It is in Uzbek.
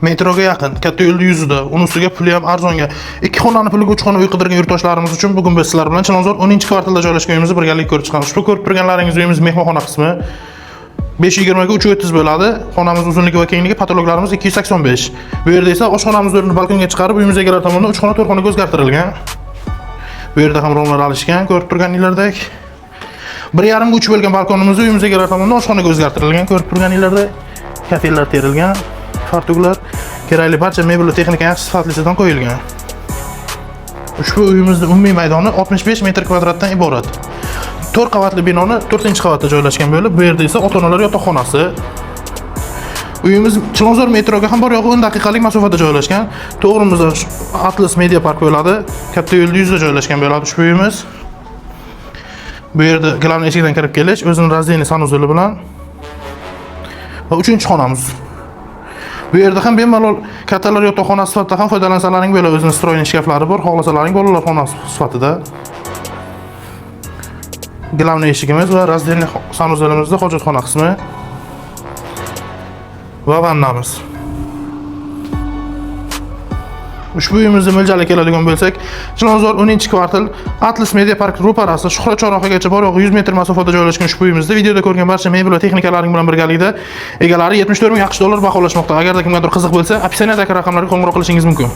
metroga yaqin, katta yo'lning yuzida, uning ustiga puli ham arzonga. 2 xonani puliga 3 xona uy qidirgan yurtdoshlarimiz uchun bugun biz sizlar bilan Chilonzor 10-kvartalda joylashgan uyimizni birgalikda ko'rib chiqamiz. Ushbu ko'rib turganlaringiz uyimiz mehmonxona qismi. 520 ga 330 bo'ladi. Xonamiz uzunligi va kengligi patologlarimiz 285. Bu yerda esa oshxonamiz o'rnini balkonga chiqarib, uyimiz egalari tomonidan 3 xona 4 xonaga o'zgartirilgan. Bu yerda ham romlar alishgan, ko'rib turganinglardek. 1,5 ga 3 bo'lgan balkonimiz uyimiz egalari tomonidan oshxonaga o'zgartirilgan, ko'rib turganinglardek. Kafellar terilgan, fartuklar, kerakli barcha mebel va texnika yaxshi sifatlisidan qo'yilgan. Ushbu uyimizning umumiy maydoni 65 metr kvadratdan iborat. 4 qavatli binoni 4-qavatda joylashgan bo'lib, bu yerda esa ota-onalar yotoqxonasi. Uyimiz Chilonzor metroga ham bor yo'g'i 10 daqiqalik masofada joylashgan. To'g'rimizda Atlas Media Park bo'ladi. Katta yo'lning yuzida joylashgan bo'ladi ushbu uyimiz. Bu yerda glavniy eshikdan kirib kelish, o'zining razdельный sanuzeli bilan va 3-xonamiz. Bu yerda ham bemalol kattalar yotoqxona sifatida ham foydalansalaring bo'ladi. O'zining stroyniy shkaflari bor, xohlasalaring bolalar xonasi sifatida. Glavniy eshigimiz va razdельный sanuzelimizda hojatxona qismi va vannamiz. Ushbu uyimizga mo'ljalga keladigan bo'lsak, Chilonzor 10-kvartal Atlas Media Park ro'parasi Shuhrat chorrahaga bor yo'g'i 100 metr masofada joylashgan ushbu uyimizda videoda ko'rgan barcha mebel va texnikalaring bilan birgalikda egalari $74,000 baholashmoqda. Agarda kimgadir qiziq bo'lsa, opsioniyadagi raqamlarga qo'ng'iroq qilishingiz mumkin.